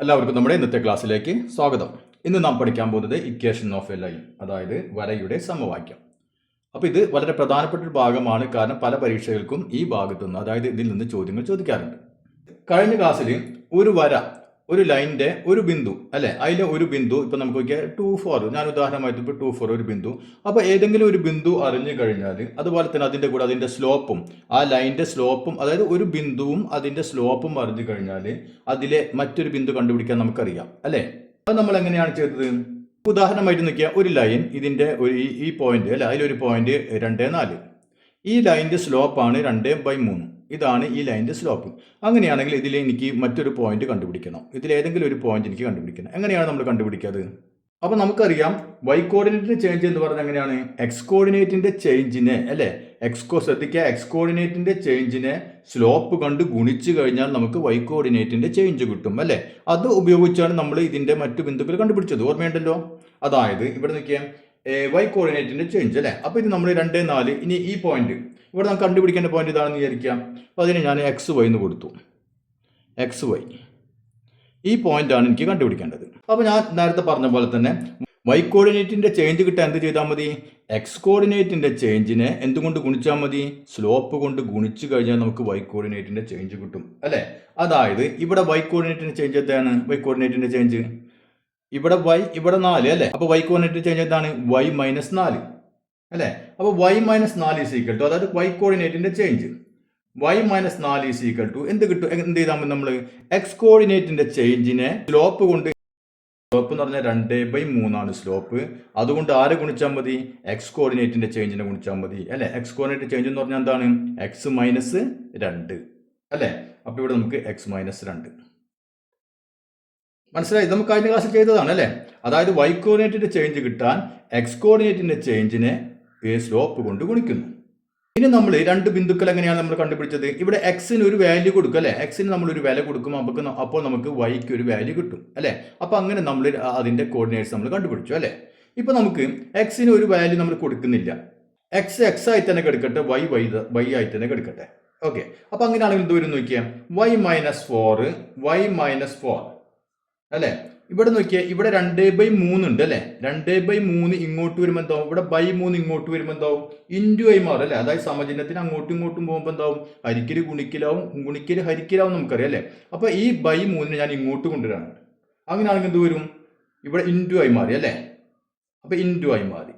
എല്ലാവർക്കും നമ്മുടെ ഇന്നത്തെ ക്ലാസ്സിലേക്ക് സ്വാഗതം. ഇന്ന് നാം പഠിക്കാൻ പോകുന്നത് ഇക്വേഷൻ ഓഫ് എ ലൈൻ, അതായത് വരയുടെ സമവാക്യം. അപ്പോൾ ഇത് വളരെ പ്രധാനപ്പെട്ട ഒരു ഭാഗമാണ്. കാരണം പല പരീക്ഷകൾക്കും ഈ ഭാഗത്തു നിന്ന്, അതായത് ഇതിൽ നിന്ന് ചോദ്യങ്ങൾ ചോദിക്കാറുണ്ട്. കഴിഞ്ഞ ക്ലാസ്സിൽ ഒരു വര, ഒരു ലൈനിന്റെ ഒരു ബിന്ദു അല്ലെ, അതിലെ ഒരു ബിന്ദു ഇപ്പൊ നമുക്ക് നോക്കിയാൽ 2,4, ഞാൻ ഉദാഹരണമായിട്ട് ഇപ്പോൾ 2,4 ഒരു ബിന്ദു. അപ്പോൾ ഏതെങ്കിലും ഒരു ബിന്ദു അറിഞ്ഞു കഴിഞ്ഞാൽ അതുപോലെ തന്നെ അതിന്റെ കൂടെ അതിന്റെ സ്ലോപ്പും, ആ ലൈനിന്റെ സ്ലോപ്പും, അതായത് ഒരു ബിന്ദുവും അതിന്റെ സ്ലോപ്പും അറിഞ്ഞു കഴിഞ്ഞാൽ അതിലെ മറ്റൊരു ബിന്ദു കണ്ടുപിടിക്കാൻ നമുക്കറിയാം അല്ലെ. അത് നമ്മൾ എങ്ങനെയാണ് ചെയ്തത്? ഉദാഹരണമായിട്ട് നോക്കിയാൽ ഒരു ലൈൻ, ഇതിന്റെ ഈ പോയിന്റ് അല്ലെ, അതിലൊരു പോയിന്റ് 2, 4. ഈ ലൈനിന്റെ സ്ലോപ്പാണ് 2/3. ഇതാണ് ഈ ലൈനിന്റെ സ്ലോപ്പ്. അങ്ങനെയാണെങ്കിൽ ഇതിൽ എനിക്ക് മറ്റൊരു പോയിന്റ് കണ്ടുപിടിക്കണം. ഇതിലേതെങ്കിലും ഒരു പോയിന്റ് എനിക്ക് കണ്ടുപിടിക്കണം. എങ്ങനെയാണ് നമ്മൾ കണ്ടുപിടിക്കാത്? അപ്പോൾ നമുക്കറിയാം y കോർഡിനേറ്റിന്റെ ചേഞ്ച് എന്ന് പറഞ്ഞാൽ എങ്ങനെയാണ്? എക്സ് കോർഡിനേറ്റിന്റെ ചേഞ്ചിനെ അല്ലെ, ശ്രദ്ധിക്കുക, എക്സ് കോർഡിനേറ്റിന്റെ ചേഞ്ചിനെ സ്ലോപ്പ് കൊണ്ട് ഗുണിച്ചു കഴിഞ്ഞാൽ നമുക്ക് y കോർഡിനേറ്റിന്റെ ചേഞ്ച് കിട്ടും അല്ലെ. അത് ഉപയോഗിച്ചാണ് നമ്മൾ ഇതിന്റെ മറ്റു ബിന്ദുക്കൾ കണ്ടുപിടിച്ചത്. ഓർമ്മയുണ്ടല്ലോ? അതായത് ഇവിടെ നോക്കിയാൽ y കോർഡിനേറ്റിന്റെ ചേഞ്ച് അല്ലെ. അപ്പോൾ ഇത് നമ്മൾ 2, 4. ഇനി ഈ പോയിന്റ് ഇവിടെ നമുക്ക് കണ്ടുപിടിക്കേണ്ട പോയിന്റ് ഇതാണെന്ന് വിചാരിക്കാം. അപ്പോൾ അതിന് ഞാൻ XY എന്ന് കൊടുത്തു. XY ഈ പോയിന്റാണ് എനിക്ക് കണ്ടുപിടിക്കേണ്ടത്. അപ്പോൾ ഞാൻ നേരത്തെ പറഞ്ഞ പോലെ തന്നെ y കോർഡിനേറ്റിന്റെ ചേഞ്ച് കിട്ടാൻ എന്ത് ചെയ്താൽ മതി? എക്സ് കോർഡിനേറ്റിന്റെ ചേഞ്ചിനെ എന്തുകൊണ്ട് ഗുണിച്ചാൽ മതി? സ്ലോപ്പ് കൊണ്ട് ഗുണിച്ചു കഴിഞ്ഞാൽ നമുക്ക് y കോർഡിനേറ്റിന്റെ ചേഞ്ച് കിട്ടും അല്ലെ. അതായത് ഇവിടെ y കോർഡിനേറ്റിന്റെ ചേഞ്ച് എന്താണ്? y കോർഡിനേറ്റിന്റെ ചേഞ്ച് ഇവിടെ y, ഇവിടെ 4 അല്ലെ. അപ്പോൾ y കോർഡിനേറ്റ് ചേഞ്ച് എന്താണ്? y - 4 അല്ലെ. അപ്പോൾ y - 4 ഈസ് ഈക്വൽ ടു, അതായത് y കോർഡിനേറ്റിന്റെ change y - 4 is equal to എന്ത് കിട്ടും? എന്ത് ചെയ്താൽ മതി? നമ്മൾ എക്സ് കോർഡിനേറ്റിന്റെ ചേഞ്ചിനെ സ്ലോപ്പ് കൊണ്ട്, സ്ലോപ്പ് എന്ന് പറഞ്ഞാൽ 2/3 ആണ് സ്ലോപ്പ്. അതുകൊണ്ട് ആരെ ഗുണിച്ചാൽ മതി? എക്സ് കോർഡിനേറ്റിന്റെ ചേഞ്ചിനെ ഗുണിച്ചാൽ മതി അല്ലെ. എക്സ് കോർഡിനേറ്റ് ചേഞ്ച് എന്ന് പറഞ്ഞാൽ എന്താണ്? x - 2 അല്ലെ. അപ്പോൾ ഇവിടെ നമുക്ക് x - 2 മനസ്സിലായി. നമുക്ക് കഴിഞ്ഞ ക്ലാസ്സിൽ ചെയ്തതാണ് അല്ലെ. അതായത് y കോർഡിനേറ്റിന്റെ ചേഞ്ച് കിട്ടാൻ എക്സ് കോർഡിനേറ്റിന്റെ ചേഞ്ചിനെ സ്ലോപ്പ് കൊണ്ട് ഗുണിക്കുന്നു. ഇനി നമ്മൾ രണ്ട് ബിന്ദുക്കൾ എങ്ങനെയാണ് നമ്മൾ കണ്ടുപിടിച്ചത്? ഇവിടെ എക്സിന് ഒരു വാല്യൂ കൊടുക്കും അല്ലെ. എക്സിന് നമ്മൾ ഒരു വില കൊടുക്കും, അപ്പോൾ നമുക്ക് വൈക്ക് ഒരു വാല്യൂ കിട്ടും അല്ലെ. അപ്പോൾ അങ്ങനെ നമ്മൾ അതിന്റെ കോർഡിനേറ്റ്സ് നമ്മൾ കണ്ടുപിടിച്ചു അല്ലെ. ഇപ്പൊ നമുക്ക് എക്സിന് ഒരു വാല്യൂ നമ്മൾ കൊടുക്കുന്നില്ല. എക്സ് ആയിട്ട് തന്നെ കിടക്കട്ടെ, വൈ ആയിട്ട് തന്നെ കിടക്കട്ടെ. ഓക്കെ. അപ്പൊ അങ്ങനെയാണെങ്കിൽ ദൂരം നോക്കിയാൽ y - 4 അല്ലെ. ഇവിടെ നോക്കിയാൽ ഇവിടെ 2/3 ഉണ്ട് അല്ലെ. 2/3 ഇങ്ങോട്ട് വരുമ്പോൾ എന്താവും? ഇവിടെ 3 ഇങ്ങോട്ട് വരുമ്പോൾ എന്താവും? ഇൻറ്റു ആയി മാറും അല്ലെ. അതായത് സമചിഹ്നത്തിന് അങ്ങോട്ടും ഇങ്ങോട്ടും പോകുമ്പോൾ എന്താവും? ഹരിക്കല് ഗുണിക്കലാവും, ഗുണിക്കല് ഹരിക്കലാവും നമുക്കറിയാം അല്ലെ. അപ്പൊ ഈ 3 ഞാൻ ഇങ്ങോട്ട് കൊണ്ടുവരാണ്. അങ്ങനെയാണെങ്കിൽ എന്ത് വരും? ഇവിടെ ഇൻറ്റു ആയി മാറി അല്ലെ. അപ്പൊ ഇൻറ്റു ആയി മാറി,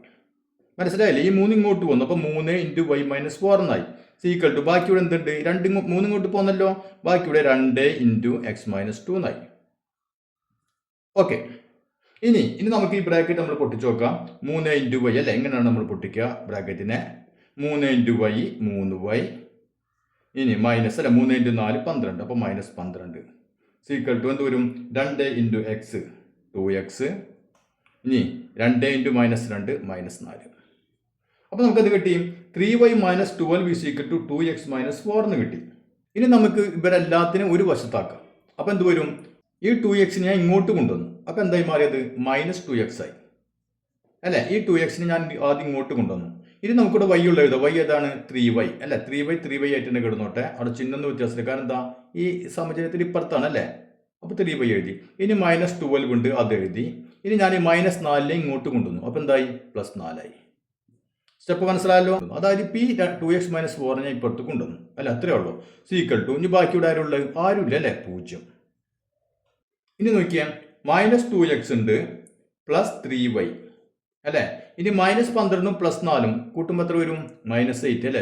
മനസ്സിലായില്ലേ? ഈ 3 ഇങ്ങോട്ട് പോകുന്നു. അപ്പൊ 3 × y - 4 എന്നായി. സീക്വൽ ടു ബാക്കി ഇവിടെ എന്തുണ്ട്? 3 ഇങ്ങോട്ട് പോകുന്നല്ലോ. ബാക്കി ഇവിടെ 2 × x - 2 എന്നായി. ഓക്കെ. ഇനി നമുക്ക് ഈ ബ്രാക്കറ്റ് നമ്മൾ പൊട്ടിച്ചു നോക്കാം. 3 × y അല്ലെ. എങ്ങനെയാണ് നമ്മൾ പൊട്ടിക്കുക ബ്രാക്കറ്റിനെ? 3 × y 3y, ഇനി മൈനസ് അല്ലെ 3 × 4 12, അപ്പോൾ -12 സീക്വൽ ടു എന്ത് വരും? 2 × x 2x, ഇനി 2 × -2 -4. അപ്പോൾ നമുക്കത് കിട്ടി 3y - 12 = 2x - 4 എന്ന് കിട്ടി. ഇനി നമുക്ക് ഇവരെല്ലാത്തിനും ഒരു വശത്താക്കാം. അപ്പോൾ എന്ത് വരും? ഈ 2x ഞാൻ ഇങ്ങോട്ട് കൊണ്ടുവന്നു. അപ്പോൾ എന്തായി മാറിയത്? -2x ആയി അല്ലെ. ഈ 2x ഞാൻ ആദ്യം ഇങ്ങോട്ട് കൊണ്ടുവന്നു. ഇനി നമുക്കിവിടെ y ഉള്ള എഴുതാം. y ഏതാണ്? 3y അല്ലെ. 3y ആയിട്ട് തന്നെ കിടന്നോട്ടെ. അവിടെ ചിഹ്നം വ്യത്യാസമില്ല. കാരണം എന്താ? ഈ സമചിഹ്നത്തിന് ഇപ്പുറത്താണ് അല്ലെ. അപ്പോൾ 3y എഴുതി. ഇനി -12 ഉണ്ട്, അത് എഴുതി. ഇനി ഞാൻ ഈ -4 ഇങ്ങോട്ട് കൊണ്ടുവന്നു. അപ്പോൾ എന്തായി? +4 ആയി. സ്റ്റെപ്പ് മനസ്സിലായല്ലോ? അതായത് ഇപ്പം ഈ 2x - 4 ഞാൻ ഇപ്പുറത്ത് കൊണ്ടുവന്നു അല്ലെ. അത്രേ ഉള്ളൂ. സീക്വൽ ടു ഇനി ബാക്കി ഇവിടെ ആരുള്ളത്? ആരുമില്ല അല്ലെ. 0. ഇനി നോക്കിയാൽ -2x ഉണ്ട് +3y അല്ലെ. ഇനി -12 +4 കൂട്ടുമ്പോൾ എത്ര വരും? -8 അല്ലെ.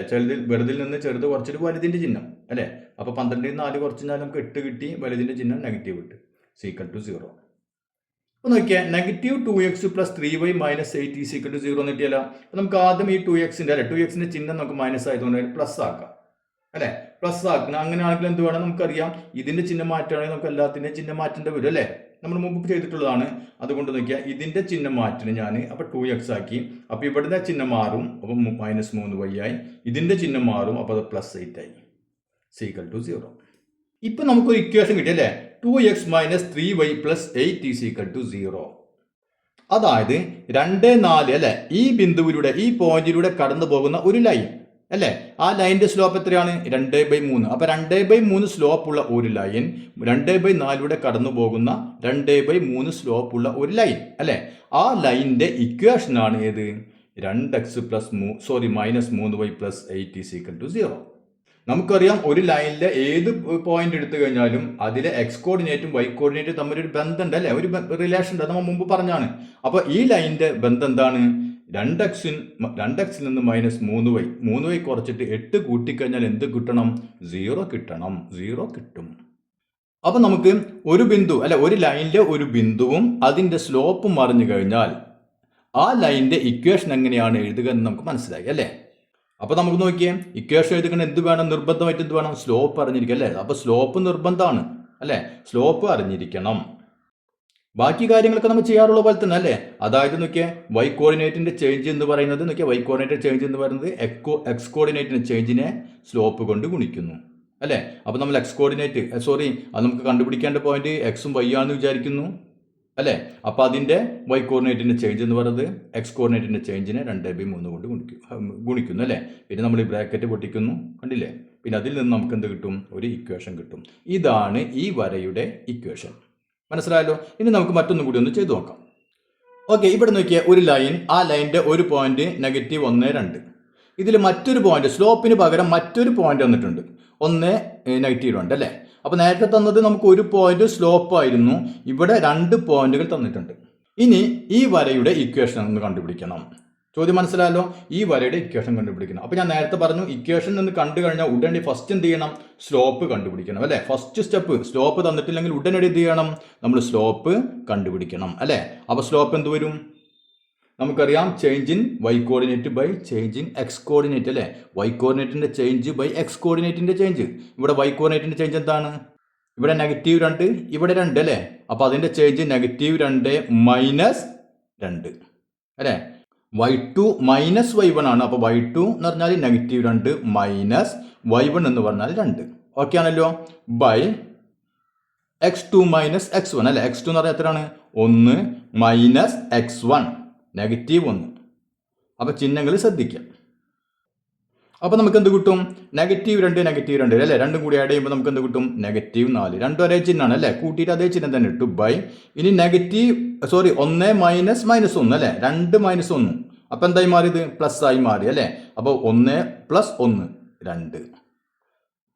വലുതിൽ നിന്ന് ചെറുത് കുറച്ചിട്ട് വലുതിന്റെ ചിഹ്നം അല്ലെ. അപ്പൊ 12 ൽ 4 കുറച്ചാൽ നമുക്ക് 8 കിട്ടി. വലുതിന്റെ ചിഹ്നം നെഗറ്റീവ് ഇട്ട് സീക്വൽ ടു 0. അപ്പൊ നോക്കിയാൽ -2x + 3y - 8 = 0 എന്ന് കിട്ടിയല്ലോ. അപ്പൊ നമുക്ക് ആദ്യം ഈ 2xന്റെ അല്ലെ, 2xന്റെ ചിഹ്നം നമുക്ക് മൈനസ് ആയതുകൊണ്ട് പ്ലസ് ആക്കാം അല്ലെ. പ്ലസ് ആക്കണം. അങ്ങനെയാണെങ്കിൽ എന്ത് വേണം? നമുക്കറിയാം ഇതിന്റെ ചിഹ്നം മാറ്റുകയാണെങ്കിൽ നമുക്ക് എല്ലാത്തിന്റെയും ചിഹ്നം മാറ്റേണ്ടി വരും അല്ലെ. നമ്മൾ മുമ്പ് ചെയ്തിട്ടുള്ളതാണ്. അതുകൊണ്ട് നോക്കിയാൽ ഇതിന്റെ ചിഹ്നം മാറ്റണം ഞാൻ. അപ്പൊ 2x ആക്കി. അപ്പൊ ഇവിടുത്തെ ചിഹ്നം മാറും. അപ്പൊ -3y ആയി. ഇതിന്റെ ചിഹ്നം മാറും. അപ്പൊ അത് +8 ആയി സീക്വൽ ടു 0. ഇപ്പൊ നമുക്കൊരു ഇക്വേഷൻ കിട്ടി അല്ലെ. 2x - 3y + 8 = 0. അതായത് 2, 4 അല്ലെ. ഈ ബിന്ദുവിലൂടെ, ഈ പോയിന്റിലൂടെ കടന്നു പോകുന്ന ഒരു ലൈൻ അല്ലേ? ആ ലൈനിന്റെ സ്ലോപ്പ് എത്രയാണ്? 2/3. അപ്പൊ 2/3 സ്ലോപ്പുള്ള ഒരു ലൈൻ 2/4 കടന്നു പോകുന്ന 2/3 സ്ലോപ്പുള്ള ഒരു ലൈൻ അല്ലേ? ആ ലൈനിന്റെ ഇക്വേഷനാണ് ഏത്? 2x -3y + 8 = 0. നമുക്കറിയാം ഒരു ലൈനിലെ ഏത് പോയിന്റ് എടുത്തു കഴിഞ്ഞാലും അതിലെ എക്സ് കോർഡിനേറ്റും വൈ കോർഡിനേറ്റും തമ്മിലൊരു ബന്ധമുണ്ട് അല്ലേ? ഒരു റിലേഷൻ ഉണ്ട്, നമ്മൾ മുമ്പ് പറഞ്ഞാണ്. അപ്പൊ ഈ ലൈനിന്റെ ബന്ധം എന്താണ്? 2x-ൽ നിന്ന് -3y 3y കുറച്ചിട്ട് 8 കൂട്ടിക്കഴിഞ്ഞാൽ എന്ത് കിട്ടണം? 0 കിട്ടണം. 0 കിട്ടും. അപ്പൊ നമുക്ക് ഒരു ബിന്ദു അല്ലെ, ഒരു ലൈനിലെ ഒരു ബിന്ദുവും അതിന്റെ സ്ലോപ്പും അറിഞ്ഞു കഴിഞ്ഞാൽ ആ ലൈനിന്റെ ഇക്വേഷൻ എങ്ങനെയാണ് എഴുതുക എന്ന് നമുക്ക് മനസ്സിലായി അല്ലേ? അപ്പൊ നമുക്ക് നോക്കിയേ, ഇക്വേഷൻ എഴുതുക എന്ത് വേണം? നിർബന്ധമായിട്ട് എന്ത് വേണം? സ്ലോപ്പ് അറിഞ്ഞിരിക്കും അല്ലേ? അപ്പൊ സ്ലോപ്പ് നിർബന്ധമാണ് അല്ലേ? സ്ലോപ്പ് അറിഞ്ഞിരിക്കണം. ബാക്കി കാര്യങ്ങളൊക്കെ നമ്മൾ ചെയ്യാറുള്ള പോലെ തന്നെ അല്ലേ? അതായത് നോക്കിയാൽ വൈ കോർഡിനേറ്റിന്റെ ചേഞ്ച് എന്ന് പറയുന്നത് വൈ കോർഡിനേറ്റ് ചേഞ്ച് എന്ന് പറയുന്നത് എക്സ് കോർഡിനേറ്റിന്റെ ചേഞ്ചിനെ സ്ലോപ്പ് കൊണ്ട് ഗുണിക്കുന്നു അല്ലേ? അപ്പൊ നമ്മൾ എക്സ് കോർഡിനേറ്റ് അത് നമുക്ക് കണ്ടുപിടിക്കേണ്ട പോയിന്റ് എക്സും വൈ ആണെന്ന് വിചാരിക്കുന്നു അല്ലേ? അപ്പൊ അതിന്റെ വൈ കോർഡിനേറ്റിന്റെ ചേഞ്ച് എന്ന് പറയുന്നത് എക്സ് കോർഡിനേറ്റിന്റെ ചേഞ്ചിനെ 2/3 കൊണ്ട് ഗുണിക്കുന്നു അല്ലേ? പിന്നെ നമ്മൾ ഈ ബ്രാക്കറ്റ് പൊട്ടിക്കുന്നു, കണ്ടില്ലേ? പിന്നെ അതിൽ നിന്ന് നമുക്ക് എന്ത് കിട്ടും? ഒരു ഇക്വേഷൻ കിട്ടും. ഇതാണ് ഈ വരയുടെ ഇക്വേഷൻ. മനസ്സിലായല്ലോ? ഇനി നമുക്ക് മറ്റൊന്നും കൂടി ഒന്ന് ചെയ്തു നോക്കാം. ഓക്കെ, ഇവിടെ നോക്കിയാൽ ഒരു ലൈൻ, ആ ലൈനിന്റെ ഒരു പോയിന്റ് -1, 2. ഇതിൽ മറ്റൊരു പോയിന്റ്, സ്ലോപ്പിന് പകരം മറ്റൊരു പോയിന്റ് വന്നിട്ടുണ്ട്, 1, -2 അല്ലേ? അപ്പൊ നേരത്തെ തന്നത് നമുക്ക് ഒരു പോയിന്റ് സ്ലോപ്പ് ആയിരുന്നു, ഇവിടെ 2 പോയിന്റുകൾ തന്നിട്ടുണ്ട്. ഇനി ഈ വരയുടെ ഇക്വേഷൻ ഒന്ന് കണ്ടുപിടിക്കണം. ചോദ്യം മനസ്സിലായല്ലോ? ഈ വരയുടെ ഇക്വേഷൻ കണ്ടുപിടിക്കണം. അപ്പൊ ഞാൻ നേരത്തെ പറഞ്ഞു, ഇക്വേഷൻ എന്ന് കണ്ടു കഴിഞ്ഞാൽ ഉടനടി ഫസ്റ്റ് എന്ത് ചെയ്യണം? സ്ലോപ്പ് കണ്ടുപിടിക്കണം അല്ലെ? ഫസ്റ്റ് സ്റ്റെപ്പ്, സ്ലോപ്പ് തന്നിട്ടില്ലെങ്കിൽ ഉടനടി എന്ത് ചെയ്യണം? നമ്മൾ സ്ലോപ്പ് കണ്ടുപിടിക്കണം അല്ലെ? അപ്പൊ സ്ലോപ്പ് എന്ത് വരും? നമുക്കറിയാം, change in y coordinate by change in x coordinate അല്ലേ? വൈ കോർഡിനേറ്റിന്റെ ചേഞ്ച് ബൈ എക്സ് കോർഡിനേറ്റിന്റെ ചേഞ്ച്. ഇവിടെ വൈ കോർഡിനേറ്റിന്റെ ചേഞ്ച് എന്താണ്? ഇവിടെ -2, ഇവിടെ 2 അല്ലേ? അപ്പൊ അതിന്റെ ചേഞ്ച് -2 -2 അല്ലേ? y2 -y1 ആണ്. അപ്പൊ y2 എന്ന് പറഞ്ഞാൽ -2 y1 എന്ന് പറഞ്ഞാൽ 2. ഓക്കെ ആണല്ലോ? ബൈ x2 - x1 അല്ലെ? x2 എന്ന് പറഞ്ഞാൽ എത്രയാണ്? 1 -x1 -1. അപ്പൊ ചിഹ്നങ്ങൾ ശ്രദ്ധിക്കാം. അപ്പൊ നമുക്ക് എന്ത് കിട്ടും? -2 അല്ലെ? രണ്ടും കൂടി ആഡ് ചെയ്യുമ്പോൾ നമുക്ക് എന്ത് കിട്ടും? -4. രണ്ടും ഒരേ ചിഹ്നമാണ് അല്ലെ? കൂട്ടിയിട്ട് അതേ ചിഹ്നം തന്നെ ഇട്ടു. ബൈ ഇനി 1 -1 അല്ലെ? 2 -1. അപ്പൊ എന്തായി മാറിയത്? പ്ലസ് ആയി മാറി അല്ലെ? അപ്പൊ 1 + 1 2.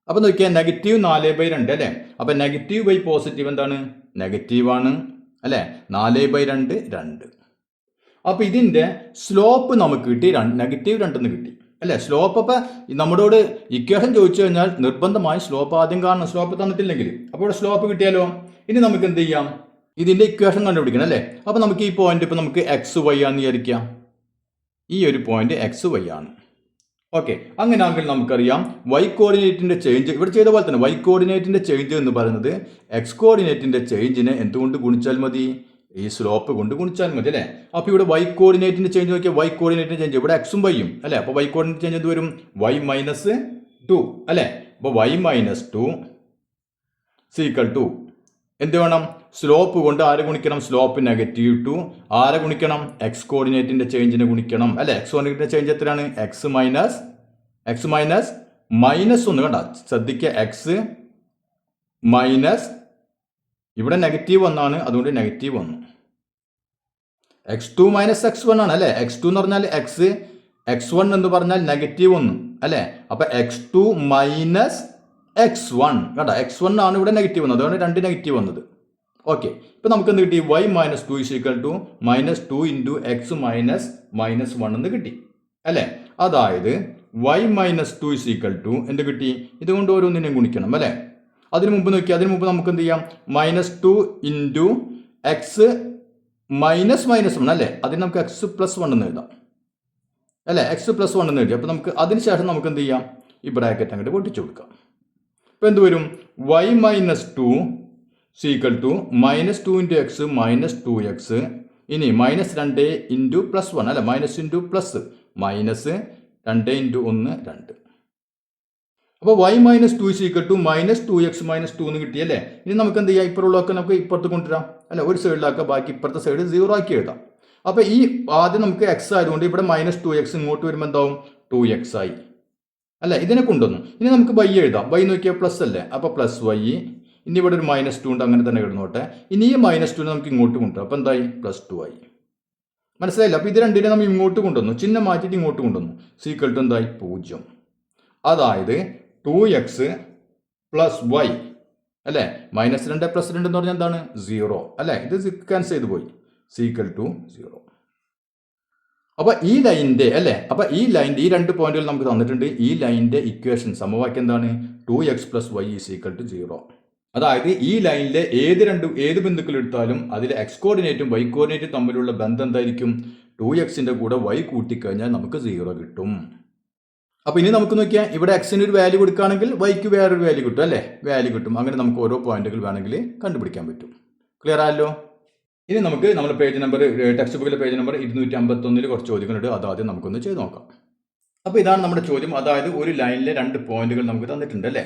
അപ്പൊ നോക്കിയാൽ -4/2 അല്ലെ? അപ്പൊ നെഗറ്റീവ് ബൈ പോസിറ്റീവ് എന്താണ്? നെഗറ്റീവ് ആണ് അല്ലെ? 4/2 2. അപ്പൊ ഇതിന്റെ സ്ലോപ്പ് നമുക്ക് കിട്ടി, -2 കിട്ടി അല്ലെ? സ്ലോപ്പ് അപ്പൊ നമ്മളോട് ഇക്വേഷൻ ചോദിച്ചു കഴിഞ്ഞാൽ നിർബന്ധമായി സ്ലോപ്പ് ആദ്യം കാണണം, സ്ലോപ്പ് തന്നിട്ടില്ലെങ്കിൽ. അപ്പോൾ ഇവിടെ സ്ലോപ്പ് കിട്ടിയാലോ? ഇനി നമുക്ക് എന്ത് ചെയ്യാം? ഇതിന്റെ ഇക്വേഷൻ കണ്ടുപിടിക്കണം അല്ലേ? അപ്പൊ നമുക്ക് ഈ പോയിന്റ് ഇപ്പൊ നമുക്ക് XY ആണെന്ന് വിചാരിക്കാം. ഈ ഒരു പോയിന്റ് XY ആണ്. ഓക്കെ, അങ്ങനെയാണെങ്കിൽ നമുക്കറിയാം വൈ കോർഡിനേറ്റിന്റെ ചേഞ്ച് ഇവിടെ ചെയ്ത പോലെ തന്നെ വൈ കോർഡിനേറ്റിന്റെ ചേഞ്ച് എന്ന് പറയുന്നത് എക്സ് കോർഡിനേറ്റിന്റെ ചേഞ്ചിനെ എന്തുകൊണ്ട് ഗുണിച്ചാൽ മതി? ഈ സ്ലോപ്പ് കൊണ്ട് ഗുണിച്ചാൽ മതി അല്ലേ? അപ്പൊ ഇവിടെ വൈ കോർഡിനേറ്റിന്റെ ചേഞ്ച് നോക്കിയാൽ വൈ കോർഡിനേറ്റിന്റെ ചേഞ്ച് ഇവിടെ എക്സും വൈയും അല്ലെ? അപ്പൊ വൈ കോർഡിനേറ്റ് ചേഞ്ച് എന്ത് വരും? y -2 അല്ലെ? അപ്പൊ y -2 = എന്ത് വേണം? സ്ലോപ്പ് കൊണ്ട് ആരെ ഗുണിക്കണം? സ്ലോപ്പ് -2 ആരെ ഗുണിക്കണം? എക്സ് കോർഡിനേറ്റിന്റെ ചേഞ്ചിനെ ഗുണിക്കണം അല്ലെ? എക്സ് കോർഡിനേറ്റിന്റെ ചേഞ്ച് എത്രയാണ്? x -1 കണ്ട, ശ്രദ്ധിക്കുക, എക്സ് മൈനസ് ഇവിടെ -1 ആണ്, അതുകൊണ്ട് -1. x2 - x1 ആണ് അല്ലെ? x2 എന്ന് പറഞ്ഞാൽ x1 എന്ന് പറഞ്ഞാൽ -1 അല്ലെ? അപ്പൊ x2 - x1 കണ്ട, x1 ആണ് ഇവിടെ നെഗറ്റീവ് വന്നത്, അതുകൊണ്ട് 2 നെഗറ്റീവ് വന്നത്. ഓക്കെ, ഇപ്പൊ നമുക്ക് എന്ത് കിട്ടി? y -2 = -2 × x -1 എന്ന് കിട്ടി അല്ലെ? അതായത് y -2 = എന്ത് കിട്ടി? ഇതുകൊണ്ട് ഓരോന്നിനെയും ഗുണിക്കണം അല്ലെ? അതിനു മുമ്പ് നമുക്ക് എന്ത് ചെയ്യാം? -2 × x -1 അല്ലെ? അതിന് നമുക്ക് x + 1 എന്ന് എഴുതാം അല്ലെ? x + 1 എന്ന് എഴുതി. അപ്പൊ നമുക്ക് അതിനുശേഷം നമുക്ക് എന്ത് ചെയ്യാം? ഈ ബ്രാക്കറ്റ് അങ്ങോട്ട് പൊട്ടിച്ചു കൊടുക്കാം. ഇപ്പൊ എന്ത് വരും? y -2 = -2 × x -2x ഇനി -2 × +1 അല്ലെ? Minus into plus -2 × 1 2. അപ്പോൾ y -2 = -2x -2 എന്ന് കിട്ടിയല്ലേ? ഇനി നമുക്ക് എന്ത് ചെയ്യാം? ഇപ്പുറമുള്ളതൊക്കെ നമുക്ക് ഇപ്പുറത്ത് കൊണ്ടുവരാം അല്ലെ? ഒരു സൈഡിലാക്കുക, ബാക്കി ഇപ്പുറത്തെ സൈഡ് 0 ആക്കി എഴുതാം. അപ്പോൾ ഈ ആദ്യം നമുക്ക് x ആയതുകൊണ്ട് ഇവിടെ -2x ഇങ്ങോട്ട് വരുമ്പോൾ എന്താവും? 2x ആയി അല്ലേ? ഇതിനെ കൊണ്ടുവന്നു. ഇനി നമുക്ക് ബൈ എഴുതാം. ബൈ നോക്കിയാൽ പ്ലസ് അല്ലേ? അപ്പോൾ പ്ലസ് വൈ. ഇനി ഇവിടെ ഒരു -2 ഉണ്ട്, അങ്ങനെ തന്നെ കിടന്നോട്ടെ. ഇനി ഈ -2 നമുക്ക് ഇങ്ങോട്ട് കൊണ്ടുവരാം. അപ്പോൾ എന്തായി? +2 ആയി. മനസ്സിലായില്ല? അപ്പോൾ ഇത് രണ്ടിനെ നമ്മൾ ഇങ്ങോട്ട് കൊണ്ടുവന്നു, ചിഹ്നം മാറ്റിയിട്ട് ഇങ്ങോട്ട് കൊണ്ടുവന്നു. സീക്വൽ ടു എന്തായി? 0. അതായത് 2x + y അല്ലേ? -2 + 2 എന്ന് പറഞ്ഞാൽ എന്താണ്? 0 അല്ലേ? ഇത് ക്യാൻസൽ ചെയ്ത് പോയി. Equal to 0. അപ്പോൾ ഈ ലൈനിൻ്റെ അല്ലേ? അപ്പോൾ ഈ ലൈനിൻ്റെ ഈ രണ്ട് പോയിന്റുകൾ നമുക്ക് തന്നിട്ടുണ്ട്. ഈ ലൈനിൻ്റെ ഇക്വേഷൻ സമവാക്യം എന്താണ്? 2x + y = 0. അതായത് ഈ ലൈനിലെ ഏത് ബിന്ദുക്കൾ എടുത്താലും അതിൽ x കോർഡിനേറ്റും y കോർഡിനേറ്റും തമ്മിലുള്ള ബന്ധം എന്തായിരിക്കും? 2xന്റെ കൂടെ y കൂട്ടിക്കഴിഞ്ഞാൽ നമുക്ക് 0 കിട്ടും. അപ്പോൾ ഇനി നമുക്ക് നോക്കിയാൽ ഇവിടെ എക്സിന് ഒരു വാല്യൂ കൊടുക്കുകയാണെങ്കിൽ വൈക്ക് വേറൊരു വാല്യൂ കിട്ടും അല്ലേ? വാല്യൂ കിട്ടും. അങ്ങനെ നമുക്ക് ഓരോ പോയിന്റുകൾ വേണമെങ്കിൽ കണ്ടുപിടിക്കാൻ പറ്റും. ക്ലിയർ ആയല്ലോ? ഇനി നമുക്ക് നമ്മുടെ ടെക്സ്റ്റ് ബുക്കിലെ പേജ് നമ്പർ 251 കുറച്ച് ചോദ്യങ്ങളുണ്ട്. അതാദ്യം നമുക്കൊന്ന് ചെയ്ത് നോക്കാം. അപ്പോൾ ഇതാണ് നമ്മുടെ ചോദ്യം. അതായത് ഒരു ലൈനിലെ 2 പോയിന്റുകൾ നമുക്ക് തന്നിട്ടുണ്ട് അല്ലേ?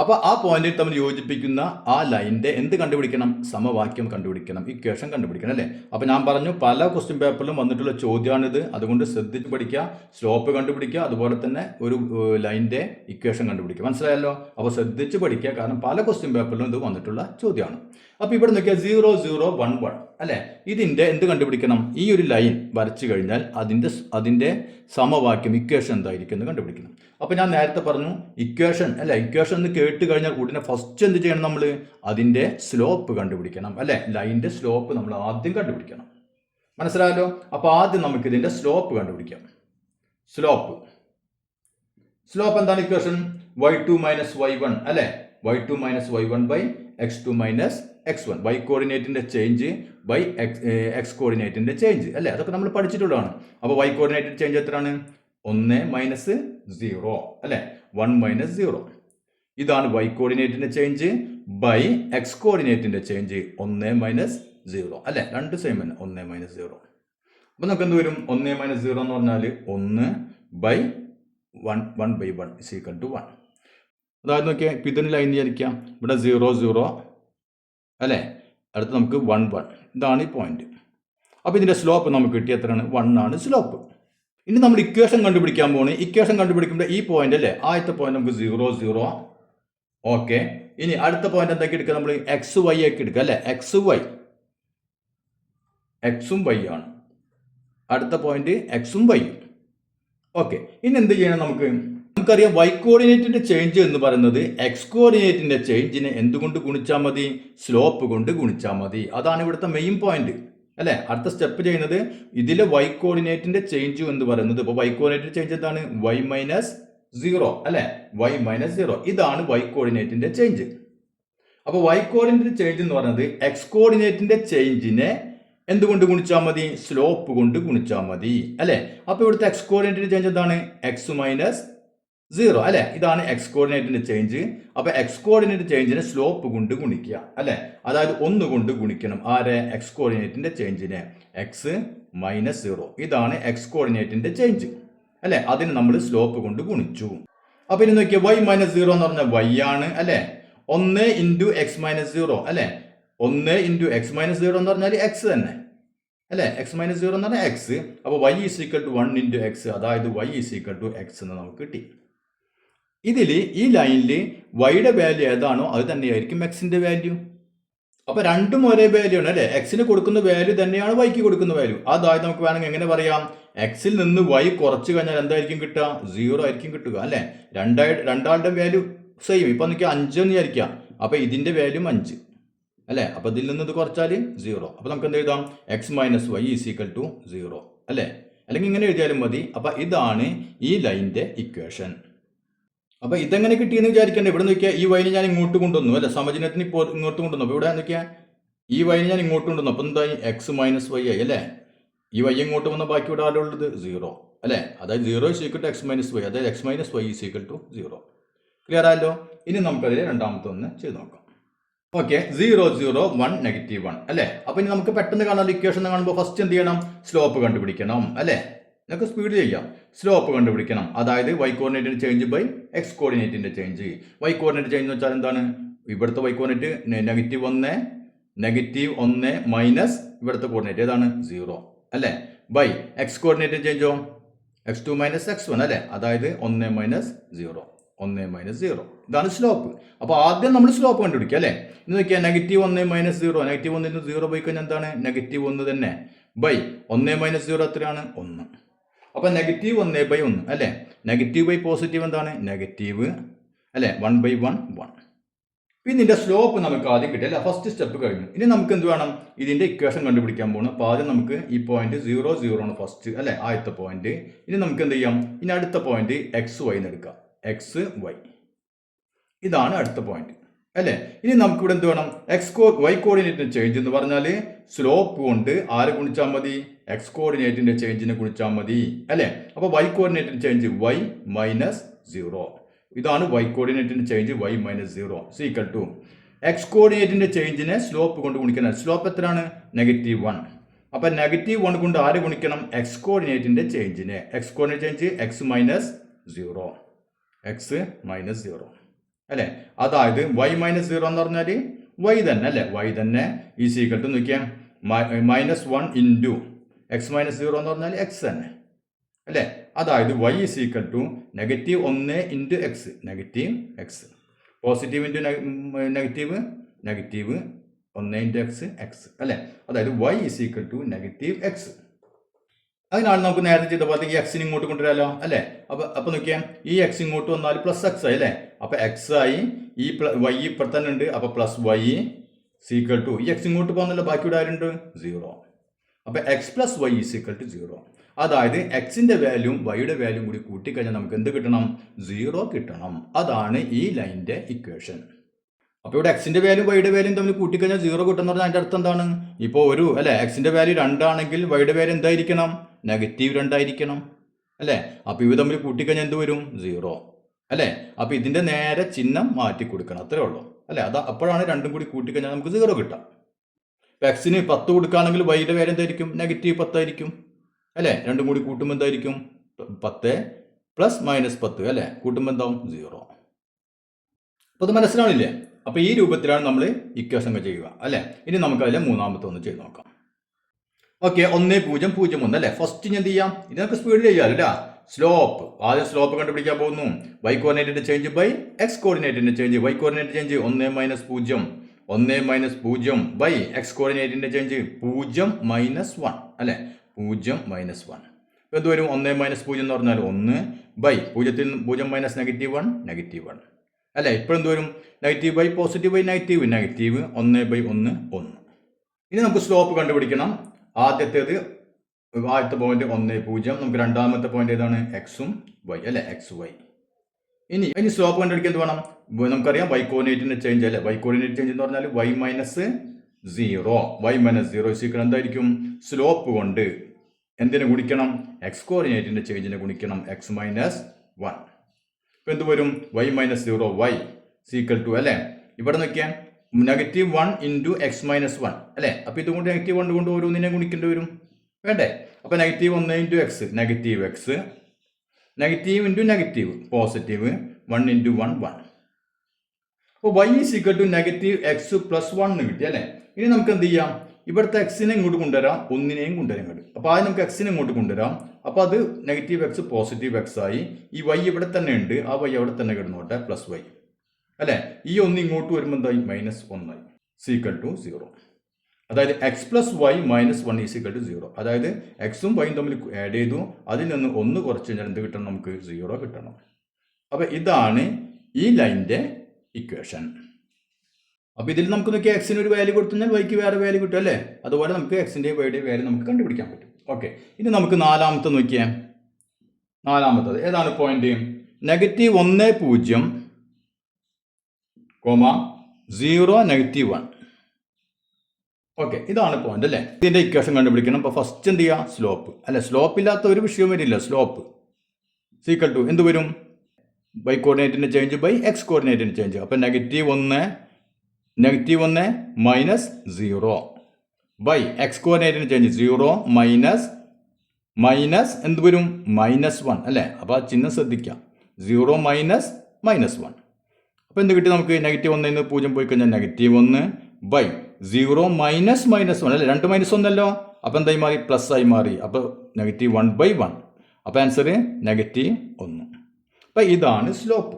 അപ്പോൾ ആ പോയിന്റിൽ തമ്മിൽ യോജിപ്പിക്കുന്ന ആ ലൈനിന്റെ എന്ത് കണ്ടുപിടിക്കണം? സമവാക്യം കണ്ടുപിടിക്കണം, ഇക്വേഷൻ കണ്ടുപിടിക്കണം അല്ലേ? അപ്പോൾ ഞാൻ പറഞ്ഞു പല ക്വസ്റ്റ്യൻ പേപ്പറിലും വന്നിട്ടുള്ള ചോദ്യമാണിത്. അതുകൊണ്ട് ശ്രദ്ധിച്ച് പഠിക്കുക, സ്ലോപ്പ് കണ്ടുപിടിക്കുക, അതുപോലെ തന്നെ ഒരു ലൈനിന്റെ ഇക്വേഷൻ കണ്ടുപിടിക്കുക. മനസ്സിലായല്ലോ? അപ്പോൾ ശ്രദ്ധിച്ച് പഠിക്കുക, കാരണം പല ക്വസ്റ്റ്യൻ പേപ്പറിലും ഇത് വന്നിട്ടുള്ള ചോദ്യമാണ്. അപ്പോൾ ഇവിടെ നോക്കിയാൽ 0 0 1 1 അല്ലേ? ഇതിന്റെ എന്ത് കണ്ടുപിടിക്കണം? ഈ ഒരു ലൈൻ വരച്ചു കഴിഞ്ഞാൽ അതിന്റെ സമവാക്യം ഇക്വേഷൻ എന്തായിരിക്കും എന്ന് കണ്ടുപിടിക്കണം. അപ്പോൾ ഞാൻ നേരത്തെ പറഞ്ഞു ഇക്വേഷൻ അല്ലേ? ഇക്വേഷൻ എന്ന് കേട്ട് കഴിഞ്ഞാൽ ഉടനെ ഫസ്റ്റ് എന്ത് ചെയ്യണം? നമ്മൾ അതിന്റെ സ്ലോപ്പ് കണ്ടുപിടിക്കണം അല്ലേ? ലൈനിന്റെ സ്ലോപ്പ് നമ്മൾ ആദ്യം കണ്ടുപിടിക്കണം. മനസ്സിലായല്ലോ? അപ്പോൾ ആദ്യം നമുക്ക് ഇതിന്റെ സ്ലോപ്പ് കണ്ടുപിടിക്കാം. സ്ലോപ്പ് എന്താണ്? ഇക്വേഷൻ y2 - y1 അല്ലേ? y2 - y1 x2 - x1. y കോർഡിനേറ്റിന്റെ ചേഞ്ച് ബൈ x കോർഡിനേറ്റിന്റെ ചേഞ്ച് അല്ലേ? അതൊക്കെ നമ്മൾ പഠിച്ചിട്ടുള്ളതാണ്. അപ്പോൾ y കോർഡിനേറ്റിന്റെ ചേഞ്ച് എത്രയാണ്? 1 - 0 അല്ലേ? 1 - 0. ഇതാണ് y കോർഡിനേറ്റിന്റെ ചേഞ്ച് ബൈ x കോർഡിനേറ്റിന്റെ ചേഞ്ച് 1 - 0 അല്ലേ? രണ്ട് സെയിം തന്നെ. 1 - 0. അപ്പോൾ നമുക്ക് എന്ത് വരും? 1 - 0 എന്ന് പറഞ്ഞാൽ 1/1 = 1. അതായത് നോക്കിയാൽ ഇപ്പം ഇതിന് ലൈൻ വിചാരിക്കാം. ഇവിടെ 0 0 അല്ലേ? അടുത്ത് നമുക്ക് 1 1. ഇതാണ് ഈ പോയിന്റ്. അപ്പോൾ ഇതിന്റെ സ്ലോപ്പ് നമുക്ക് കിട്ടിയ എത്രയാണ്? 1 ആണ് സ്ലോപ്പ്. ഇനി നമ്മൾ ഇക്വേഷൻ കണ്ടുപിടിക്കാൻ പോണ്. ഇക്വേഷൻ കണ്ടുപിടിക്കുമ്പോൾ ഈ പോയിന്റ് അല്ലേ? ആദ്യത്തെ പോയിന്റ് നമുക്ക് 0 0. ഓക്കെ. ഇനി അടുത്ത പോയിന്റ് എന്തൊക്കെ എടുക്കുക? നമ്മൾ എക്സ് വൈ ഒക്കെ എടുക്കുക അല്ലേ? എക്സും വൈ ആണ് അടുത്ത പോയിന്റ്. എക്സും വൈയും. ഓക്കെ. ഇനി എന്ത് ചെയ്യണം? നമുക്കറിയാം y കോർഡിനേറ്റിന്റെ ചേഞ്ച് എന്ന് പറയുന്നത് x കോർഡിനേറ്റിന്റെ ചേഞ്ചിനെ എന്തുകൊണ്ട് ഗുണിച്ചാൽ മതി? സ്ലോപ്പ് കൊണ്ട് ഗുണിച്ചാൽ മതി. അതാണ് ഇവിടുത്തെ മെയിൻ പോയിന്റ് അല്ലേ? അടുത്ത സ്റ്റെപ്പ് ചെയ്യുന്നത് ഇതിലെ y കോർഡിനേറ്റിന്റെ ചേഞ്ച് എന്ന് പറയുന്നത്, ഇപ്പോൾ y കോർഡിനേറ്റിന്റെ ചേഞ്ച് എന്താണ്? y - 0 അല്ലേ? y - 0 ഇതാണ് y കോർഡിനേറ്റിന്റെ ചേഞ്ച്. അപ്പോൾ y കോർഡിനേറ്റിന്റെ ചേഞ്ച് എന്ന് പറയുന്നത് x കോർഡിനേറ്റിന്റെ ചേഞ്ചിനെ എന്തുകൊണ്ട് ഗുണിച്ചാൽ മതി? സ്ലോപ്പ് കൊണ്ട് ഗുണിച്ചാൽ മതി അല്ലേ? അപ്പോൾ ഇവിടുത്തെ x കോർഡിനേറ്റിന്റെ ചേഞ്ച് എന്താണ്? x - 0 അല്ലെ? ഇതാണ് x കോർഡിനേറ്റിന്റെ ചേഞ്ച്. അപ്പോൾ x കോർഡിനേറ്റ് ചേഞ്ചിനെ സ്ലോപ്പ് കൊണ്ട് ഗുണിക്കുക അല്ലെ? അതായത് 1 കൊണ്ട് ഗുണിക്കണം. ആരെ? x കോർഡിനേറ്റിന്റെ ചേഞ്ചിനെ. x - 0 ഇതാണ് x കോർഡിനേറ്റിന്റെ ചേഞ്ച് അല്ലെ? അതിന് നമ്മൾ സ്ലോപ്പ് കൊണ്ട് ഗുണിച്ചു. അപ്പൊ ഇനി നോക്കിയാൽ y - 0 എന്ന് പറഞ്ഞാൽ y ആണ് അല്ലെ? 1 × x - 0 അല്ലെ? 1 × x - 0 എന്ന് പറഞ്ഞാൽ x തന്നെ അല്ലെ? x - 0 എന്ന് പറഞ്ഞാൽ x. അപ്പോൾ y = 1 × x, അതായത് y = x എന്ന് നമുക്ക് കിട്ടി. ഇതിൽ ഈ ലൈനിൽ വൈയുടെ വാല്യൂ ഏതാണോ അത് തന്നെയായിരിക്കും എക്സിന്റെ വാല്യൂ. അപ്പൊ രണ്ടും ഒരേ വാല്യൂ ആണ് അല്ലെ? എക്സിന് കൊടുക്കുന്ന വാല്യൂ തന്നെയാണ് വൈക്ക് കൊടുക്കുന്ന വാല്യൂ. അതായത് നമുക്ക് വേണമെങ്കിൽ എങ്ങനെ പറയാം? എക്സിൽ നിന്ന് വൈ കുറച്ച് കഴിഞ്ഞാൽ എന്തായിരിക്കും കിട്ടുക? 0 ആയിരിക്കും കിട്ടുക അല്ലെ? രണ്ടാളുടെ വാല്യൂ സെയിം. ഇപ്പൊ എനിക്ക് 5 എന്ന് വിചാരിക്കാം. അപ്പൊ ഇതിന്റെ വാല്യൂ 5 അല്ലെ? അപ്പൊ ഇതിൽ നിന്ന് ഇത് കുറച്ചാൽ 0. അപ്പൊ നമുക്ക് എന്ത് എഴുതാം? x - y = 0 അല്ലെ? അല്ലെങ്കിൽ ഇങ്ങനെ എഴുതിയാലും മതി. അപ്പൊ ഇതാണ് ഈ ലൈനിന്റെ ഇക്വേഷൻ. അപ്പൊ ഇതെങ്ങനെ കിട്ടിയെന്ന് വിചാരിക്കണ്ടേ? ഇവിടെ നോക്കിയാൽ ഈ വൈനെ ഞാൻ ഇങ്ങോട്ട് കൊണ്ടുവന്നു അല്ലെ? സമചിഹ്നത്തിന് ഇപ്പോൾ ഇങ്ങോട്ട് കൊണ്ടുവന്നു. അപ്പൊ ഇവിടെ നോക്കിയാൽ ഈ വൈനെ ഞാൻ ഇങ്ങോട്ട് കൊണ്ടുവന്നു. അപ്പൊ എന്തായി? x - y ആയി അല്ലെ? ഈ y ഇങ്ങോട്ട് വന്ന ബാക്കി ഇവിടെ ആളുള്ളത് 0 അല്ലെ? അതായത് 0 = x - y, അതായത് x - y = 0. ക്ലിയർ ആയല്ലോ? ഇനി നമുക്കതിൽ രണ്ടാമത്തെ ഒന്ന് ചെയ്ത് നോക്കാം. ഓക്കെ. 0 0 1 -1 അല്ലെ? അപ്പൊ ഇനി നമുക്ക് പെട്ടെന്ന് കാണാൻ ഇക്വേഷൻ കാണുമ്പോൾ ഫസ്റ്റ് എന്ത് ചെയ്യണം? സ്ലോപ്പ് കണ്ടുപിടിക്കണം അല്ലെ? നമുക്ക് സ്പീഡ് ചെയ്യാം. സ്ലോപ്പ് കണ്ടുപിടിക്കണം. അതായത് y കോർഡിനേറ്റിന്റെ ചേഞ്ച് ബൈ x കോർഡിനേറ്റിന്റെ ചേഞ്ച്. y കോർഡിനേറ്റ് ചേഞ്ച് എന്ന് വെച്ചാൽ എന്താണ്? ഇവിടുത്തെ y കോർഡിനേറ്റ് -1 മൈനസ് ഇവിടുത്തെ കോർഡിനേറ്റ് ഏതാണ്? 0 അല്ലെ? ബൈ x കോർഡിനേറ്റ് ചേഞ്ചോ x2 മൈനസ് x1 അല്ലേ, അതായത് 1 മൈനസ് 0, 1 മൈനസ് 0. ഇതാണ് സ്ലോപ്പ്. അപ്പോൾ ആദ്യം നമ്മൾ സ്ലോപ്പ് കണ്ടുപിടിക്കുക അല്ലേ. ഇന്ന് നോക്കിയാൽ -1 മൈനസ് 0, -1 0 പോയി കഴിഞ്ഞാൽ എന്താണ് -1 തന്നെ ബൈ 1 മൈനസ് 0 എത്രയാണ് 1. അപ്പോൾ -1/1 അല്ലേ. നെഗറ്റീവ് ബൈ പോസിറ്റീവ് എന്താണ് നെഗറ്റീവ് അല്ലേ, 1/1 1. പിന്നെ ഇതിൻ്റെ സ്ലോപ്പ് നമുക്ക് ആദ്യം കിട്ടി അല്ല, ഫസ്റ്റ് സ്റ്റെപ്പ് കഴിഞ്ഞു. ഇനി നമുക്ക് എന്ത് വേണം, ഇതിൻ്റെ ഇക്വേഷൻ കണ്ടുപിടിക്കാൻ പോകണം. അപ്പോൾ ആദ്യം നമുക്ക് ഈ പോയിന്റ് 0 0 ആണ് ഫസ്റ്റ് അല്ലേ, ആദ്യത്തെ പോയിന്റ്. ഇനി നമുക്ക് എന്ത് ചെയ്യാം, ഇനി അടുത്ത പോയിന്റ് XY എന്ന് എടുക്കാം, XY. ഇതാണ് അടുത്ത പോയിന്റ് അല്ലേ. ഇനി നമുക്കിവിടെ എന്ത് വേണം, Y കോർഡിനേറ്റിന്റെ ചേഞ്ച് എന്ന് പറഞ്ഞാൽ സ്ലോപ്പ് കൊണ്ട് ആരെ ഗുണിച്ചാൽ മതി, X കോർഡിനേറ്റിന്റെ ചേഞ്ചിനെ ഗുണിച്ചാൽ മതി അല്ലേ. അപ്പോൾ Y കോർഡിനേറ്റിന്റെ ചേഞ്ച് Y മൈനസ് 0. ഇതാണ് Y കോർഡിനേറ്റിന്റെ change Y minus 0 equal to X കോർഡിനേറ്റിന്റെ ചേഞ്ചിനെ സ്ലോപ്പ് കൊണ്ട് ഗുണിക്കണം. സ്ലോപ്പ് എത്രയാണ് -1. അപ്പൊ -1 കൊണ്ട് ആര് ഗുണിക്കണം, X കോർഡിനേറ്റിന്റെ ചേഞ്ചിനെ. X coordinate change X minus 0 അല്ലെ. അതായത് Y മൈനസ് 0 എന്ന് പറഞ്ഞാൽ Y തന്നെ അല്ലെ, Y തന്നെ ഈസ് ഈക്വൽ ടു നോക്കിയാൽ -1 ഇൻറ്റു X മൈനസ് 0 എന്ന് പറഞ്ഞാൽ X തന്നെ അല്ലേ. അതായത് Y is equal to -1 into X, negative X, positive into negative 1 into X അല്ലേ. അതായത് Y is equal to -X. അതിനാണ് നമുക്ക് നേരത്തെ ചെയ്ത പോലെ ഈ എക്സിന് ഇങ്ങോട്ട് കൊണ്ടുവരാമല്ലോ അല്ലേ. അപ്പോൾ നോക്കിയാൽ ഈ X ഇങ്ങോട്ട് വന്നാൽ +X ആയി അല്ലേ. അപ്പോൾ X ആയി, ഈ Y ഇപ്പുറത്ത് തന്നെ ഉണ്ട്, അപ്പോൾ +Y ഈക്വൽ ടു ഈ X ഇങ്ങോട്ട് പോകുന്നല്ലോ, ബാക്കിയുടെ ആരുണ്ട് 0. അപ്പോൾ X + Y ഈക്വൽ ടു 0. അതായത് എക്സിന്റെ വാല്യൂം വൈയുടെ വാല്യൂം കൂടി കൂട്ടിക്കഴിഞ്ഞാൽ നമുക്ക് എന്ത് കിട്ടണം, 0 കിട്ടണം. അതാണ് ഈ ലൈനിന്റെ ഇക്വേഷൻ. അപ്പോൾ ഇവിടെ എക്സിന്റെ വാല്യൂ വൈയുടെ വാല്യൂം തമ്മിൽ കൂട്ടിക്കഴിഞ്ഞാൽ 0 കിട്ടുന്ന പറഞ്ഞാൽ അതിന്റെ അർത്ഥം എന്താണ്, ഇപ്പോൾ ഒരു അല്ലെ എക്സിന്റെ വാല്യൂ 2 ആണെങ്കിൽ വൈയുടെ വാല്യൂ എന്തായിരിക്കണം, -2 ആയിരിക്കണം അല്ലേ. അപ്പോൾ ഇവ തമ്മിൽ കൂട്ടിക്കഴിഞ്ഞാൽ എന്ത് വരും, 0 അല്ലേ. അപ്പോൾ ഇതിന്റെ നേരെ ചിഹ്നം മാറ്റി കൊടുക്കണം, അത്രേ ഉള്ളൂ അല്ലേ. അപ്പോഴാണ് രണ്ടും കൂടി കൂട്ടിക്കഴിഞ്ഞാൽ നമുക്ക് 0 കിട്ടാം. ഇപ്പോൾ എക്സിന് 10 കൊടുക്കുകയാണെങ്കിൽ വൈയുടെ വാല്യൂ എന്തായിരിക്കും, -10 ആയിരിക്കും അല്ലേ. രണ്ടും കൂടി കൂട്ടുമ്പോൾ എന്തായിരിക്കും, 10 + -10 അല്ലേ, കൂട്ടുമ്പോൾ എന്താവും 0. അപ്പോൾ അത് മനസ്സിലാവില്ലേ. അപ്പോൾ ഈ രൂപത്തിലാണ് നമ്മൾ ഇക്വേഷൻ ചെയ്യുക അല്ലേ. ഇനി നമുക്ക് അതിലെ മൂന്നാമത്തെ ഒന്ന് ചെയ്ത് നോക്കാം. ഓക്കെ, 1 0 0 1 അല്ലേ. ഫസ്റ്റ് ഞാൻ എന്ത് ചെയ്യാം, ഇത് നമുക്ക് സ്പീഡിൽ ചെയ്യാമല്ലോ. സ്ലോപ്പ്, ആദ്യം സ്ലോപ്പ് കണ്ടുപിടിക്കാൻ പോകുന്നു. Y കോർഡിനേറ്റിന്റെ ചേഞ്ച് ബൈ X കോർഡിനേറ്റിന്റെ change. Y coordinate change 1 - 0, 1 - 0 by X കോർഡിനേറ്റിന്റെ ചേഞ്ച് 0 - 1 അല്ലേ, 0 - 1. ഇപ്പോൾ എന്ത് വരും, 1 - 0 എന്ന് പറഞ്ഞാൽ 1 ബൈ 0 0 മൈനസ് -1 -1 അല്ലേ. ഇപ്പോൾ എന്ത് വരും, negative by positive by negative 1/1 1. ഇനി നമുക്ക് സ്ലോപ്പ് കണ്ടുപിടിക്കണം. ആദ്യത്തെ പോയിന്റ് 1 0. നമുക്ക് രണ്ടാമത്തെ പോയിന്റ് ഏതാണ്, X ഉം Y അല്ലെ, XY. ഇനി സ്ലോപ്പ് കണ്ടുപിടിക്കാൻ എന്ത് വേണം, നമുക്കറിയാം Y കോർഡിനേറ്റിന്റെ ചേഞ്ച് അല്ലെ. Y കോർഡിനേറ്റ് ചേഞ്ച് എന്ന് പറഞ്ഞാൽ Y മൈനസ് 0 ഈക്വൽ എന്തായിരിക്കും, സ്ലോപ്പ് കൊണ്ട് എന്തിനെ ഗുണിക്കണം, X കോർഡിനേറ്റിന്റെ ചേഞ്ചിനെ ഗുണിക്കണം, X മൈനസ് 1. ഇപ്പം എന്ത് വരും, Y minus 0 Y equal to അല്ലേ. ഇവിടെ നോക്കിയാൽ -1 ഇൻറ്റു X മൈനസ് 1 അല്ലേ. അപ്പോൾ ഇതുകൊണ്ട് -1 കൊണ്ട് ഓരോന്നിനെ ഗുണിക്കേണ്ടി വരും വേണ്ടേ. അപ്പോൾ -1 into X, negative X, negative into negative positive 1 into 1 1. അപ്പോൾ Y ഈക്വൽ ടു -X + 1 എന്ന് കിട്ടി അല്ലേ. ഇനി നമുക്ക് എന്ത് ചെയ്യാം, ഇവിടുത്തെ എക്സിനെ ഇങ്ങോട്ട് കൊണ്ടുവരാം, ഒന്നിനെയും കൊണ്ടുവരാൻ കഴിയും. അപ്പോൾ ആദ്യം നമുക്ക് എക്സിനെ ഇങ്ങോട്ട് കൊണ്ടുവരാം. അപ്പോൾ അത് -X +X ആയി. ഈ Y ഇവിടെ തന്നെ ഉണ്ട്, ആ Y അവിടെ തന്നെ കിടന്നോട്ടെ, +Y അല്ലേ. ഈ 1 ഇങ്ങോട്ട് വരുമ്പോൾ എന്തായി, -1 ആയി, ഈക്വൽ ടു 0. അതായത് X + Y - 1 ഈക്വൽ ടു 0. അതായത് എക്സും വൈയും തമ്മിൽ ആഡ് ചെയ്തു, അതിൽ നിന്ന് 1 കുറച്ച് കഴിഞ്ഞാൽ എന്ത് കിട്ടണം, നമുക്ക് 0 കിട്ടണം. അപ്പോൾ ഇതാണ് ഈ ലൈനിന്റെ ഇക്വേഷൻ. അപ്പോൾ ഇതിൽ നമുക്ക് നോക്കിയാൽ എക്സിന് ഒരു വാല്യൂ കൊടുത്തു കഴിഞ്ഞാൽ വൈക്ക് വേറെ വാല്യൂ കിട്ടും അല്ലേ. അതുപോലെ നമുക്ക് എക്സിൻ്റെ വൈയുടെ വാല്യൂ നമുക്ക് കണ്ടുപിടിക്കാൻ പറ്റും. ഓക്കെ, ഇനി നമുക്ക് നാലാമത്തെ നോക്കിയാൽ, നാലാമത്തത് ഏതാണ് പോയിന്റ്, -1 0, 0 -1. ഓക്കെ, ഇതാണ് പോയിന്റ് അല്ലേ. ഇതിന്റെ ഇക്വേഷൻ കണ്ടുപിടിക്കണം. അപ്പോൾ ഫസ്റ്റ് എന്ത് ചെയ്യുക, സ്ലോപ്പ് അല്ലെ. സ്ലോപ്പ് ഇല്ലാത്ത ഒരു വിഷയം വരില്ല. സ്ലോപ്പ് ഈക്വൽ ടു എന്ത് വരും, Y കോർഡിനേറ്റിന്റെ ചേഞ്ച് ബൈ X കോർഡിനേറ്റിന്റെ ചേഞ്ച്. അപ്പോൾ -1 -0 ബൈ X കോർഡിനേറ്റിന്റെ ചേഞ്ച് 0 മൈനസ് എന്ത് വരും, -1 അല്ലേ. അപ്പോൾ ആ ചിഹ്നം ശ്രദ്ധിക്കാം, 0 -1. അപ്പോൾ എന്ത് കിട്ടി നമുക്ക്, -1 നിന്ന് 0 പോയി കഴിഞ്ഞാൽ -1 ബൈ 0 -1 അല്ലേ, 2 -1 അല്ലോ. അപ്പോൾ എന്തായി മാറി, പ്ലസ് ആയി മാറി. അപ്പോൾ -1/1. അപ്പോൾ ആൻസർ -1. അപ്പം ഇതാണ് സ്ലോപ്പ്.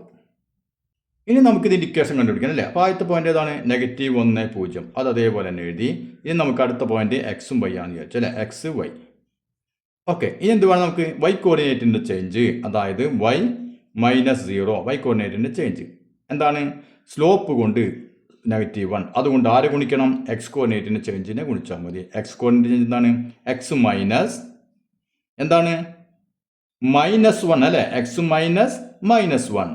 ഇനി നമുക്ക് ഇതിൻ്റെ ഇക്വേഷൻ കണ്ടുപിടിക്കണം അല്ലേ. അപ്പോൾ ആദ്യത്തെ പോയിന്റ് ഏതാണ്? -1 0. അത് അതേപോലെ തന്നെ എഴുതി. ഇനി നമുക്ക് അടുത്ത പോയിന്റ് എക്സും വൈ ആണെന്ന് വിചാരിച്ചു അല്ലേ. X Y. ഓക്കെ, ഇനി എന്ത് വേണം നമുക്ക്? വൈ കോർഡിനേറ്റിൻ്റെ ചേഞ്ച്, അതായത് y -0 വൈ കോർഡിനേറ്റിൻ്റെ ചേഞ്ച് എന്താണ്? സ്ലോപ്പ് കൊണ്ട് -1, അതുകൊണ്ട് ആരെ ഗുണിക്കണം? എക്സ് കോർഡിനേറ്റിൻ്റെ ചേഞ്ചിനെ ഗുണിച്ചാൽ മതി. എക്സ് കോർഡിനേറ്റ് ചേഞ്ച് എന്താണ്? എക്സ് മൈനസ് എന്താണ്? -1 അല്ലേ. എക്സ് -1.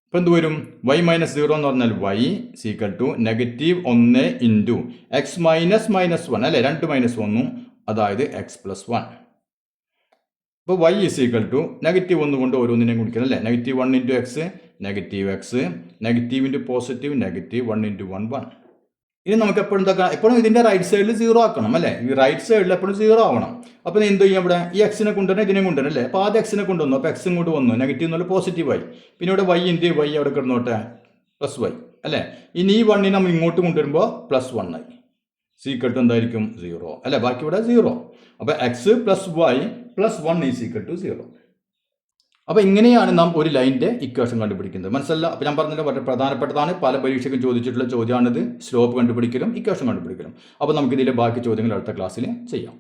ഇപ്പം എന്ത് വരും? y -0 എന്ന് പറഞ്ഞാൽ y -1 ഇൻറ്റു എക്സ് -1 അല്ലേ. 2 -1, അതായത് എക്സ് +1. അപ്പോൾ y -1 കൊണ്ട് ഓരോന്നിനെയും ഗുണിക്കണം അല്ലേ. -1 into X, -x, negative into positive, -1 into 1 1. ഇനി നമുക്ക് എപ്പോഴും എന്താക്കണം? എപ്പോഴും ഇതിൻ്റെ റൈറ്റ് സൈഡിൽ 0 ആക്കണം അല്ലേ. ഈ റൈറ്റ് സൈഡിൽ എപ്പോഴും 0 ആവണം. അപ്പോൾ എന്ത് ചെയ്യും? ഇവിടെ ഈ എക്സിനെ കൊണ്ടുവരണം, ഇതിനെ കൊണ്ടുവരണം അല്ലേ. അപ്പോൾ ആദ്യം എക്സിനെ കൊണ്ടുവന്നു. അപ്പോൾ എക്സ് ഇങ്ങോട്ട് വന്നു, നെഗറ്റീവ് എന്നുള്ള പോസിറ്റീവായി. പിന്നെ ഇവിടെ y ഇൻറ്റു y അവിടെ കിടന്നോട്ടെ, +y അല്ലേ. ഇനി ഈ 1 നമ്മൾ ഇങ്ങോട്ട് കൊണ്ടുവരുമ്പോൾ +1 ആയി. സീക്വൽ എന്തായിരിക്കും? 0 അല്ലേ. ബാക്കി ഇവിടെ 0. അപ്പോൾ എക്സ് +y +1 = 0. അപ്പോൾ ഇങ്ങനെയാണ് നാം ഒരു ലൈനിൻ്റെ ഇക്വേഷൻ കണ്ടുപിടിക്കുന്നത്. മനസ്സിലല്ല. അപ്പോൾ ഞാൻ പറഞ്ഞല്ലോ, വളരെ പ്രധാനപ്പെട്ടതാണ്. പല പരീക്ഷയ്ക്കും ചോദിച്ചിട്ടുള്ള ചോദ്യമാണിത്. Slope കണ്ടുപിടിക്കലും equation കണ്ടുപിടിക്കലും. അപ്പോൾ നമുക്കിതിലെ ബാക്കി ചോദ്യങ്ങൾ അടുത്ത ക്ലാസ്സിൽ ചെയ്യാം.